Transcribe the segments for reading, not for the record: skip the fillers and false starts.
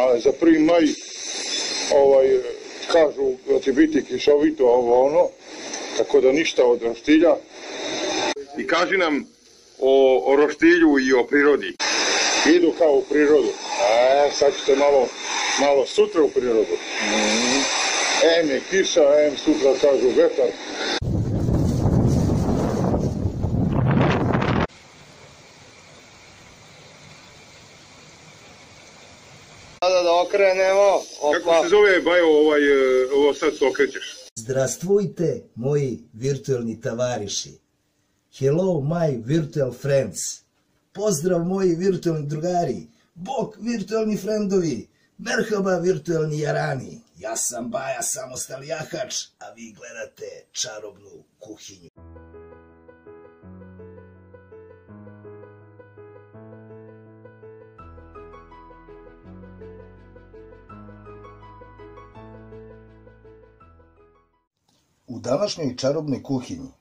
a za 1. maj kažu da će biti kišovito ono, tako da ništa od roštilja. I kaži nam o roštilju i o prirodi. Idu kao u prirodu. Sad ćete malo sutra u prirodu. Em je kiša, em sutra kažu vetar. Da okrenemo. Kako se zove, Bajo, ovo sad što okrećeš? Здравствуйте, мои виртуални тавариши. Hello, my virtual friends. Pozdrav, moji virtualni drugari. Bok, virtualni friendovi. Merhaba, virtualni jarani. Ja sam Baja, samostalni jahač, a vi gledate čarobnu kuhinju. U današnjoj čarobnoj kuhinji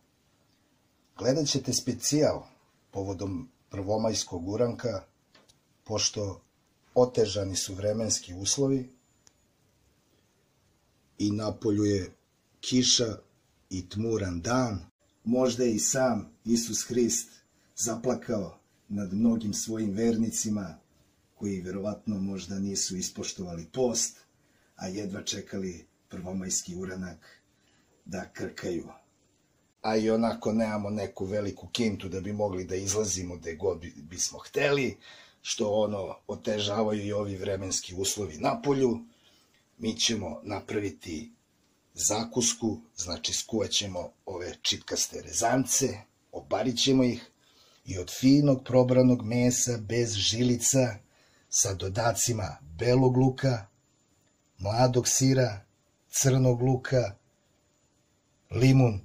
gledat ćete specijal povodom prvomajskog uranka, pošto otežani su vremenski uslovi i napolju je kiša i tmuran dan. Možda je i sam Isus Hrist zaplakao nad mnogim svojim vernicima koji verovatno možda nisu ispoštovali post, a jedva čekali prvomajski uranak da krkaju. A i onako nemamo neku veliku kintu da bi mogli da izlazimo gde god bismo hteli, što otežavaju i ovi vremenski uslovi napolju. Mi ćemo napraviti zakusku, znači skuvaćemo ove čitkaste rezance, obarit ćemo ih i od finog probranog mesa bez žilica sa dodacima belog luka, mladog sira, crnog luka, limun,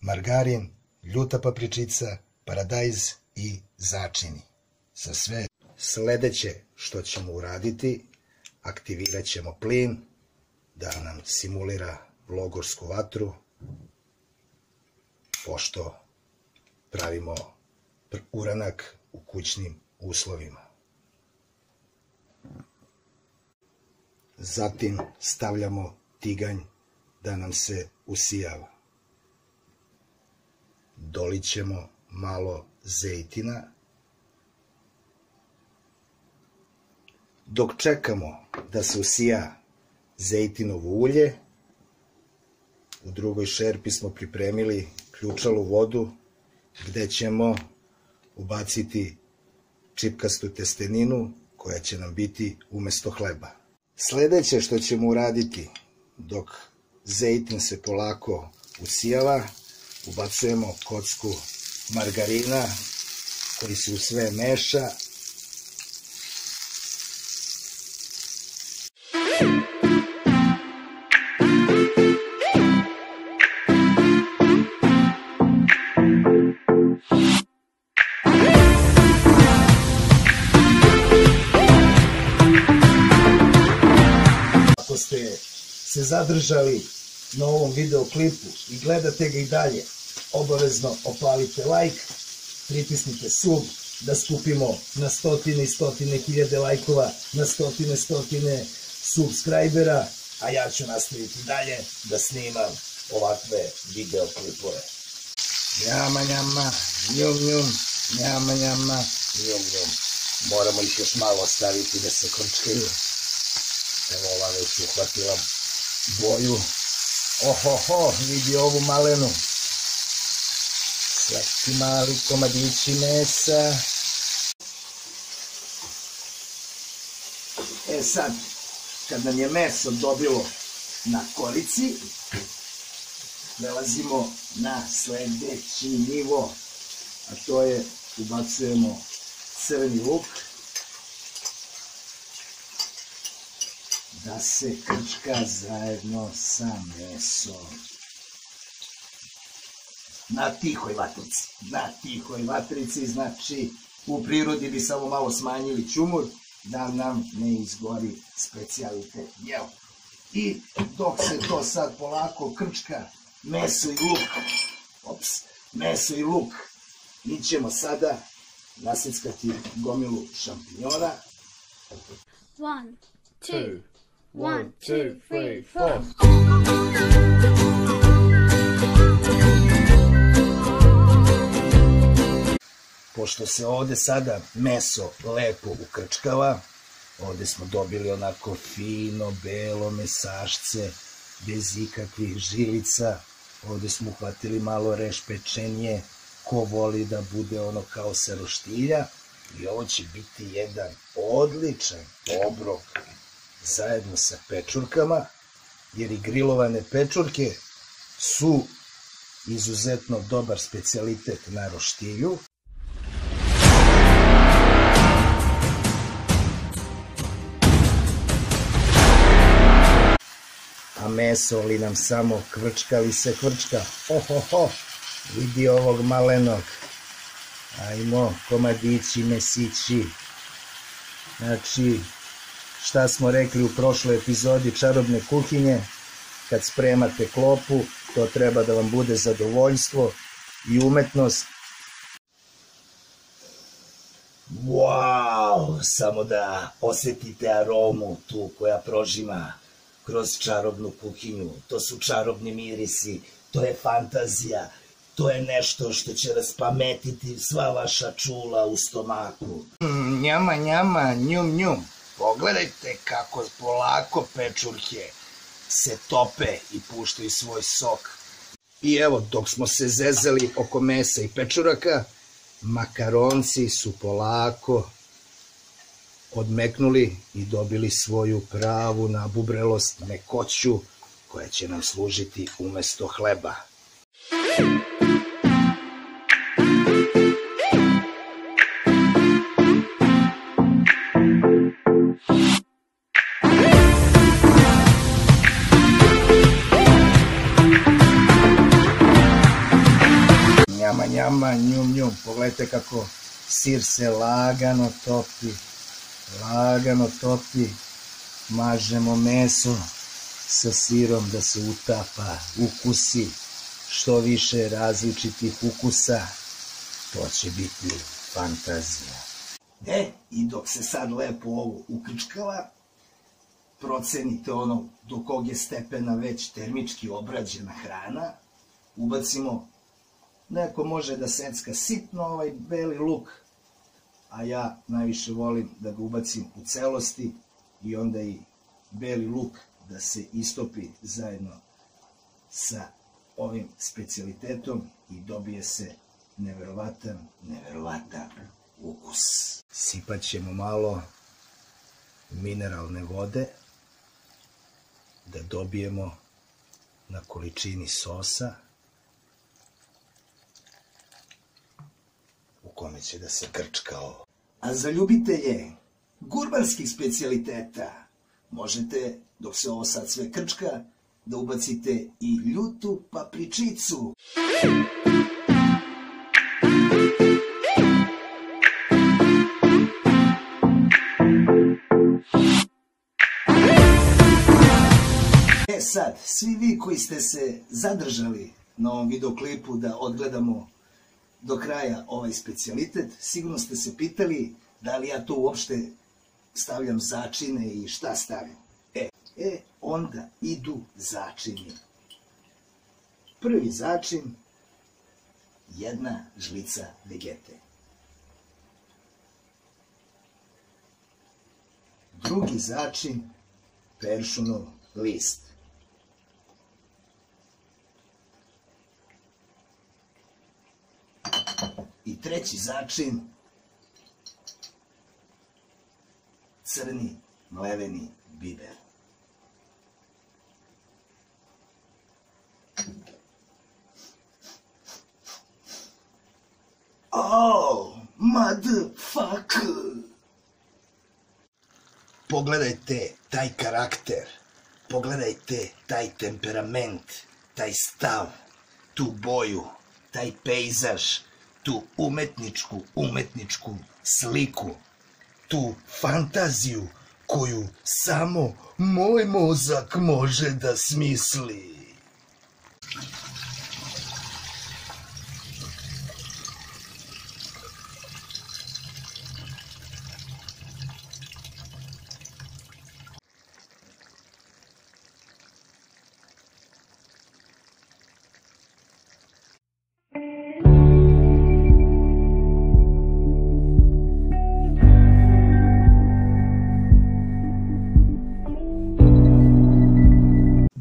margarin, ljuta papričica, paradajz i začini. Za sve sledeće što ćemo uraditi, aktivirat ćemo plin da nam simulira logorsku vatru, pošto pravimo uranak u kućnim uslovima. Zatim stavljamo tiganj da nam se usijava. Dolit ćemo malo zejtina. Dok čekamo da se usija zejtinovo ulje, u drugoj šerpi smo pripremili ključalu vodu gde ćemo ubaciti čipkastu testeninu koja će nam biti umesto hleba. Sledeće što ćemo uraditi dok zejtin se polako usijava, ubacujemo kocku margarina koji se u sve meša. Ako ste se zadržali na ovom videoklipu i gledate ga i dalje, obavezno opalite like, pritisnite sub da skupimo na stotine i stotine hiljade lajkova, na stotine subscribera, a ja ću nastaviti dalje da snimam ovakve videoklipove. Njama, njama, njum, njum, njama, njama, njum, njum. Moramo ih još malo ostaviti da se krčkaju. Evo ova već uhvatila boju. Ohoho, vidi ovu malenu. Slatki mali komadići mesa. E sad, kad nam je meso dobilo na korici, prelazimo na sledeći nivo, a to je ubacujemo crni luk da se krčka zajedno sa mesom. Na tihoj vatrici, znači u prirodi bi samo malo smanjili čumur da nam ne izgori specijalitet. I dok se to sad polako krčka, meso i luk, mi ćemo sada naseckati gomilu šampinjona. 1, 2. 1, 2, 3, 4. Pošto se ovde sada meso lepo ukrčkava, ovde smo dobili onako fino, belo mesašce, bez ikakvih žilica. Ovde smo uhvatili malo rešpečenje, ko voli da bude ono kao sa roštilja. I ovo će biti jedan odličan obrok zajedno sa pečurkama, jer i grilovane pečurke su izuzetno dobar specijalitet na roštilju. A meso li nam samo kvrčka li se kvrčka. Ho, vidi ovog malenog. Ajmo, komadići, mesići. Znači, šta smo rekli u prošloj epizodi Čarobne kuhinje, kad spremate klopu, to treba da vam bude zadovoljstvo i umetnost. Wow, samo da osetite aromu tu koja prožima kroz čarobnu kuhinju. To su čarobni mirisi, to je fantazija, to je nešto što će raspametiti sva vaša čula u stomaku. Njama, njama, njum, njum. Pogledajte kako polako pečurke se tope i puštaju svoj sok. I evo, dok smo se zezali oko mesa i pečuraka, makaronci su polako odmeknuli i dobili svoju pravu nabubrelost, mekoću, koja će nam služiti umesto hleba. Njama, njama, njum, njum. Pogledajte kako sir se lagano topi. Lagano topi. Mažemo meso sa sirom da se utapa, ukusi. Što više različitih ukusa, to će biti fantazija. I dok se sad lepo ovo ukrčkava, procenite ono do kog je stepena već termički obrađena hrana, ubacimo, neko može da secka sitno ovaj beli luk, a ja najviše volim da ga ubacim u celosti i onda i beli luk da se istopi zajedno sa ovim specijalitetom i dobije se neverovatan ukus. Sipat ćemo malo mineralne vode da dobijemo na količini sosa u kome će da se krčka ovo. A za ljubitelje gurmanskih specijaliteta možete, dok se ovo sad sve krčka, da ubacite i ljutu papričicu. Sad, svi vi koji ste se zadržali na ovom videoklipu da odgledamo do kraja ovaj specijalitet, sigurno ste se pitali da li ja to uopšte stavljam začine i šta stavljam. Onda idu začini. Prvi začin, jedna žlica vegete. Drugi začin, peršunov list. I treći začin, crni mleveni biber. Oh, motherfucker! Pogledajte taj karakter, pogledajte taj temperament, taj stav, tu boju, taj pejzaž, tu umetničku sliku, tu fantaziju koju samo moj mozak može da smisli.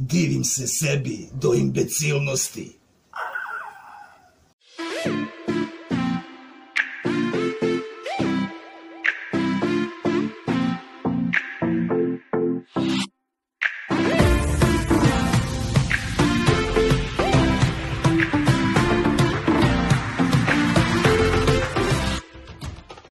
Divim se sebi do imbecilnosti.